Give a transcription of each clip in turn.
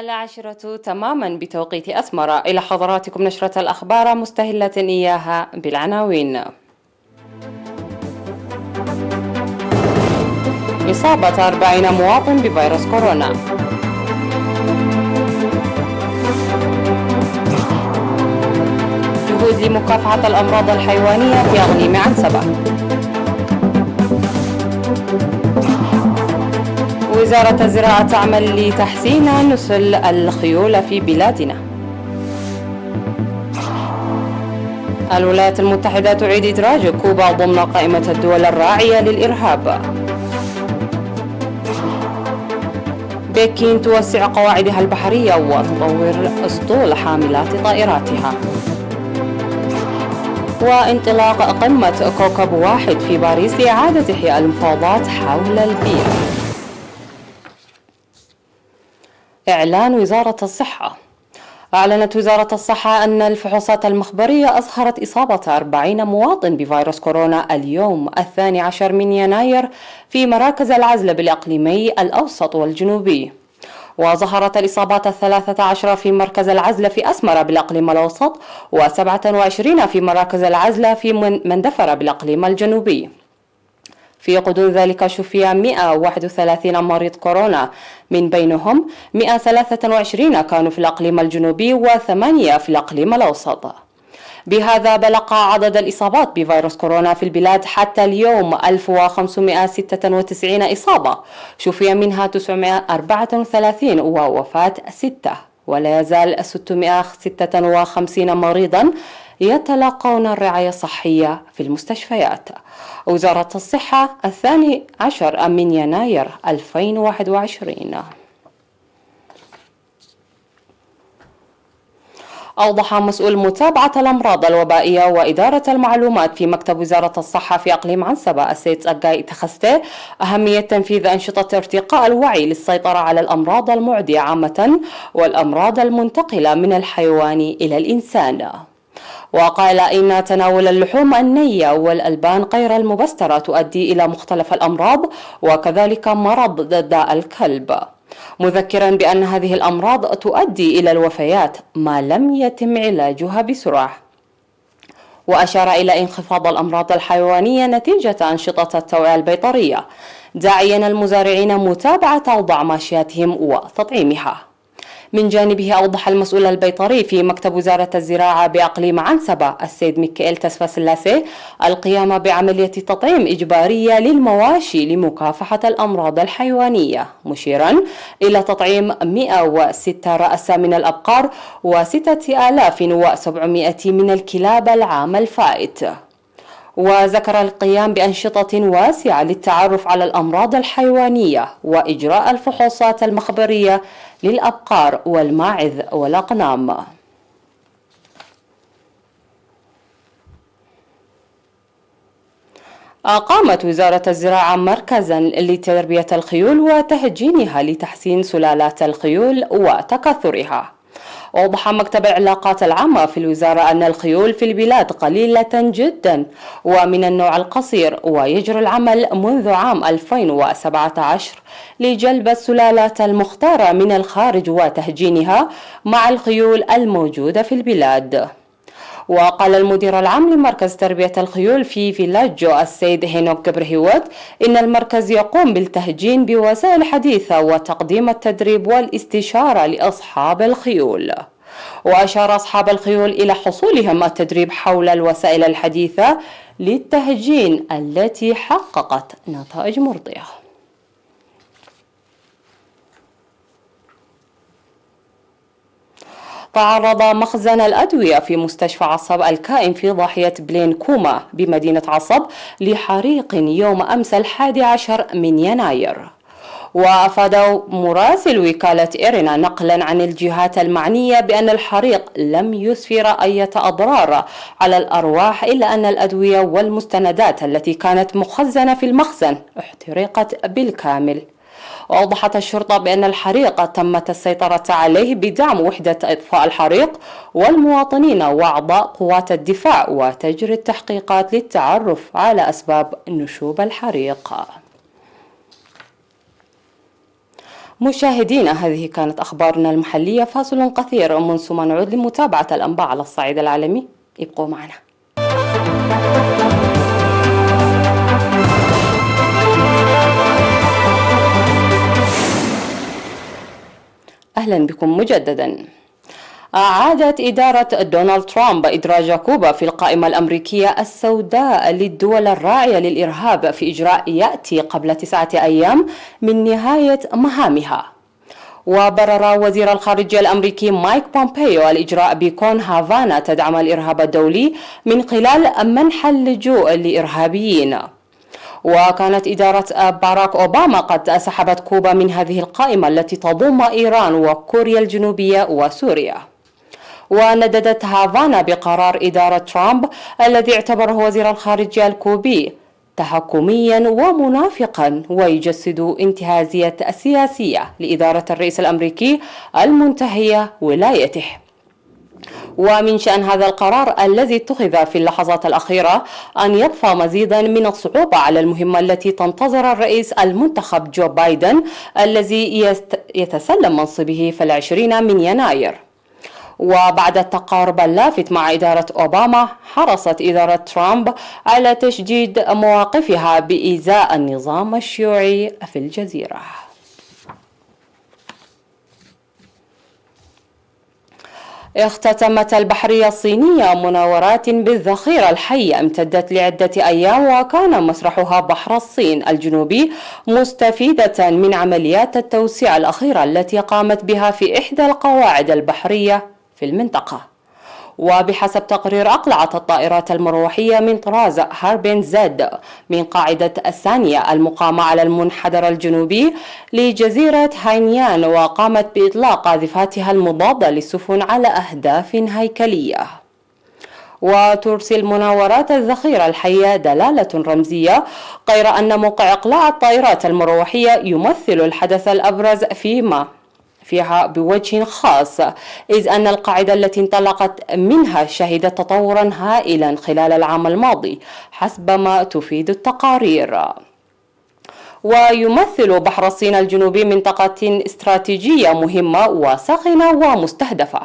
العاشرة تماما بتوقيت أسمر. إلى حضراتكم نشرة الأخبار مستهلة إياها بالعناوين. إصابة 40 مواطن بفيروس كورونا. جهود لمكافحة الأمراض الحيوانية في أقليم عنسبة. وزارة الزراعة تعمل لتحسين نسل الخيول في بلادنا. الولايات المتحدة تعيد إدراج كوبا ضمن قائمة الدول الراعية للإرهاب. بكين توسع قواعدها البحرية وتطور أسطول حاملات طائراتها. وانطلاق قمة كوكب واحد في باريس لإعادة إحياء المفاوضات حول البيئة. إعلان وزارة الصحة. أعلنت وزارة الصحة أن الفحوصات المخبرية أظهرت إصابة 40 مواطن بفيروس كورونا اليوم 12 من يناير في مراكز العزل بالإقليمي الأوسط والجنوبي. وظهرت الإصابات 13 في مركز العزل في أسمر بالإقليم الأوسط، و27 في مراكز العزل في مندفر بالإقليم الجنوبي. في غضون ذلك شفي 131 مريض كورونا، من بينهم 123 كانوا في الإقليم الجنوبي و8 في الإقليم الأوسط. بهذا بلغ عدد الإصابات بفيروس كورونا في البلاد حتى اليوم 1596 إصابة، شفي منها 934 ووفاة 6، ولا يزال 656 مريضا يتلقون الرعاية الصحية في المستشفيات. وزارة الصحة 12 من يناير 2021. أوضح مسؤول متابعة الأمراض الوبائية وإدارة المعلومات في مكتب وزارة الصحة في أقليم عنسبة السيد تسقاي تخسته أهمية تنفيذ أنشطة ارتقاء الوعي للسيطرة على الأمراض المعدية عامة والأمراض المنتقلة من الحيوان إلى الإنسان. وقال إن تناول اللحوم النية والألبان غير المبسترة تؤدي إلى مختلف الأمراض وكذلك مرض داء الكلب، مذكرا بأن هذه الأمراض تؤدي إلى الوفيات ما لم يتم علاجها بسرعة. وأشار إلى انخفاض الأمراض الحيوانية نتيجة أنشطة التوعية البيطرية، داعيا المزارعين متابعة أوضاع ماشياتهم وتطعيمها. من جانبه أوضح المسؤول البيطري في مكتب وزارة الزراعة بأقليم عنسبة السيد ميكائيل تسفاسلاسي القيام بعملية تطعيم إجبارية للمواشي لمكافحة الأمراض الحيوانية، مشيرا إلى تطعيم 106 رأس من الأبقار و6700 من الكلاب العام الفائت. وذكر القيام بأنشطة واسعة للتعرف على الأمراض الحيوانية وإجراء الفحوصات المخبرية للأبقار والماعز والأقنام. أقامت وزارة الزراعة مركزا لتربية الخيول وتهجينها لتحسين سلالات الخيول وتكاثرها. وأوضح مكتب العلاقات العامة في الوزارة أن الخيول في البلاد قليلة جدا ومن النوع القصير، ويجري العمل منذ عام 2017 لجلب السلالات المختارة من الخارج وتهجينها مع الخيول الموجودة في البلاد. وقال المدير العام لمركز تربية الخيول في فيلاجو السيد هينوك جبرهيوت إن المركز يقوم بالتهجين بوسائل حديثة وتقديم التدريب والاستشارة لأصحاب الخيول. وأشار أصحاب الخيول إلى حصولهم التدريب حول الوسائل الحديثة للتهجين التي حققت نتائج مرضية. تعرض مخزن الأدوية في مستشفى عصب الكائن في ضاحية بلين كوما بمدينة عصب لحريق يوم أمس 11 من يناير. وأفاد مراسل وكالة إيرنا نقلا عن الجهات المعنية بأن الحريق لم يسفر أي أضرار على الأرواح، إلا أن الأدوية والمستندات التي كانت مخزنة في المخزن احترقت بالكامل. وأوضحت الشرطة بأن الحريق تمت السيطرة عليه بدعم وحدة إطفاء الحريق والمواطنين وأعضاء قوات الدفاع، وتجري التحقيقات للتعرف على أسباب نشوب الحريق. مشاهدينا، هذه كانت أخبارنا المحلية، فاصل قصير من ثم نعود لمتابعة الأنباء على الصعيد العالمي. ابقوا معنا. أهلا بكم مجددا. أعادت إدارة دونالد ترامب إدراج كوبا في القائمة الأمريكية السوداء للدول الراعية للإرهاب في إجراء يأتي قبل 9 أيام من نهاية مهامها. وبرر وزير الخارجية الأمريكي مايك بومبيو الإجراء بكون هافانا تدعم الإرهاب الدولي من خلال منح اللجوء لإرهابيين. وكانت إدارة باراك أوباما قد سحبت كوبا من هذه القائمة التي تضم إيران وكوريا الجنوبية وسوريا. ونددت هافانا بقرار إدارة ترامب الذي اعتبره وزير الخارجية الكوبي تهكميا ومنافقا ويجسد انتهازية سياسية لإدارة الرئيس الأمريكي المنتهية ولايته. ومن شأن هذا القرار الذي اتخذ في اللحظات الأخيرة أن يضفى مزيدا من الصعوبة على المهمة التي تنتظر الرئيس المنتخب جو بايدن الذي يتسلم منصبه في 20 من يناير. وبعد التقارب اللافت مع إدارة أوباما، حرصت إدارة ترامب على تشديد مواقفها بإزاء النظام الشيوعي في الجزيرة. اختتمت البحرية الصينية مناورات بالذخيرة الحية امتدت لعدة أيام، وكان مسرحها بحر الصين الجنوبي، مستفيدة من عمليات التوسيع الأخيرة التي قامت بها في إحدى القواعد البحرية في المنطقة. وبحسب تقرير، أقلعت الطائرات المروحية من طراز هاربين زد من قاعدة الثانية المقامة على المنحدر الجنوبي لجزيرة هاينيان، وقامت بإطلاق قاذفاتها المضادة للسفن على أهداف هيكلية. وترسل مناورات الذخيرة الحية دلالة رمزية، غير أن موقع إقلاع الطائرات المروحية يمثل الحدث الأبرز فيها بوجه خاص، إذ أن القاعدة التي انطلقت منها شهدت تطورا هائلا خلال العام الماضي حسب ما تفيد التقارير. ويمثل بحر الصين الجنوبي منطقة استراتيجية مهمة وساخنة ومستهدفة.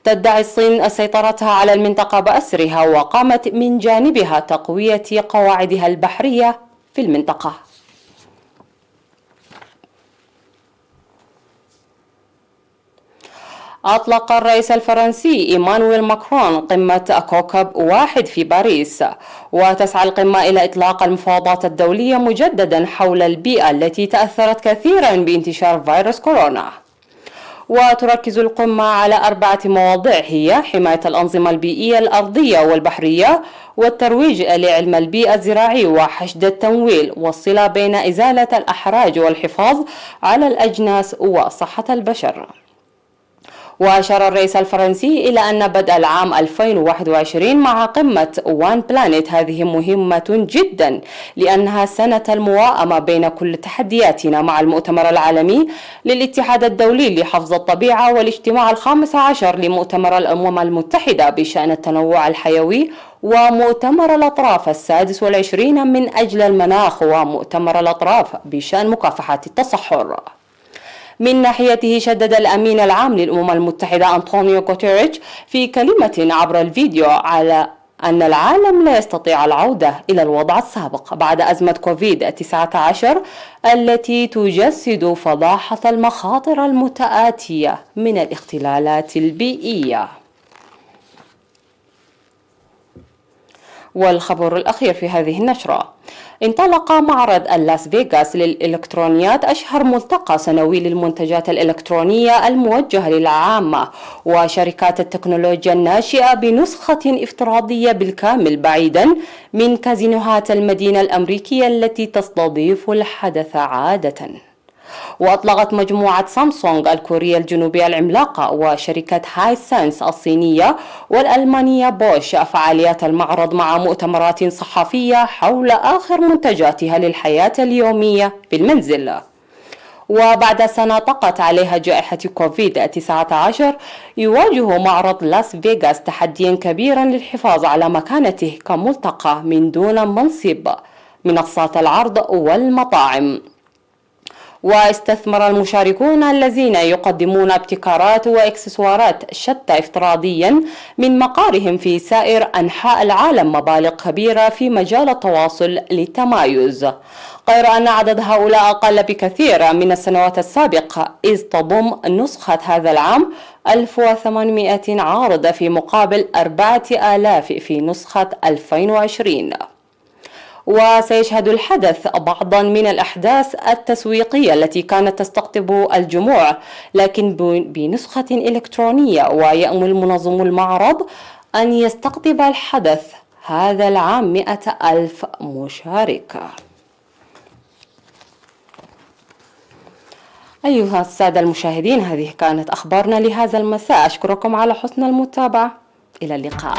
تدعي الصين سيطرتها على المنطقة بأسرها، وقامت من جانبها تقوية قواعدها البحرية في المنطقة. أطلق الرئيس الفرنسي إيمانويل ماكرون قمة كوكب واحد في باريس، وتسعى القمة إلى إطلاق المفاوضات الدولية مجددا حول البيئة التي تأثرت كثيرا بانتشار فيروس كورونا. وتركز القمة على 4 مواضيع، هي حماية الأنظمة البيئية الأرضية والبحرية، والترويج لعلم البيئة الزراعي، وحشد التمويل، والصلة بين إزالة الأحراج والحفاظ على الأجناس وصحة البشر. وأشار الرئيس الفرنسي إلى أن بدء العام 2021 مع قمة وان بلانيت هذه مهمة جدا، لأنها سنة المواءمة بين كل تحدياتنا مع المؤتمر العالمي للاتحاد الدولي لحفظ الطبيعة، والاجتماع ال15 لمؤتمر الأمم المتحدة بشأن التنوع الحيوي، ومؤتمر الأطراف ال26 من أجل المناخ، ومؤتمر الأطراف بشأن مكافحة التصحر. من ناحيته، شدد الأمين العام للأمم المتحدة أنطونيو غوتيريش في كلمة عبر الفيديو على أن العالم لا يستطيع العودة إلى الوضع السابق بعد أزمة كوفيد-19 التي تجسد فضاحة المخاطر المتآتية من الاختلالات البيئية. والخبر الأخير في هذه النشرة: انطلق معرض لاس فيغاس للإلكترونيات، أشهر ملتقى سنوي للمنتجات الإلكترونية الموجهة للعامة وشركات التكنولوجيا الناشئة، بنسخة افتراضية بالكامل بعيدا من كازينوهات المدينة الأمريكية التي تستضيف الحدث عادة. وأطلقت مجموعة سامسونج الكورية الجنوبية العملاقة وشركة هاي سنس الصينية والألمانية بوش فعاليات المعرض مع مؤتمرات صحفية حول آخر منتجاتها للحياة اليومية في المنزل. وبعد سنة طقت عليها جائحة كوفيد-19، يواجه معرض لاس فيغاس تحديا كبيرا للحفاظ على مكانته كملتقى من دون منصب منصات العرض والمطاعم. واستثمر المشاركون الذين يقدمون ابتكارات واكسسوارات شتى افتراضيا من مقارهم في سائر أنحاء العالم مبالغ كبيرة في مجال التواصل للتمايز، غير أن عدد هؤلاء أقل بكثير من السنوات السابقة، إذ تضم نسخة هذا العام 1800 عارض في مقابل 4000 في نسخة 2020. وسيشهد الحدث بعضا من الأحداث التسويقية التي كانت تستقطب الجموع لكن بنسخة إلكترونية، ويأمل منظم المعرض أن يستقطب الحدث هذا العام 100,000 مشارك. أيها السادة المشاهدين، هذه كانت أخبارنا لهذا المساء. أشكركم على حسن المتابعة. إلى اللقاء.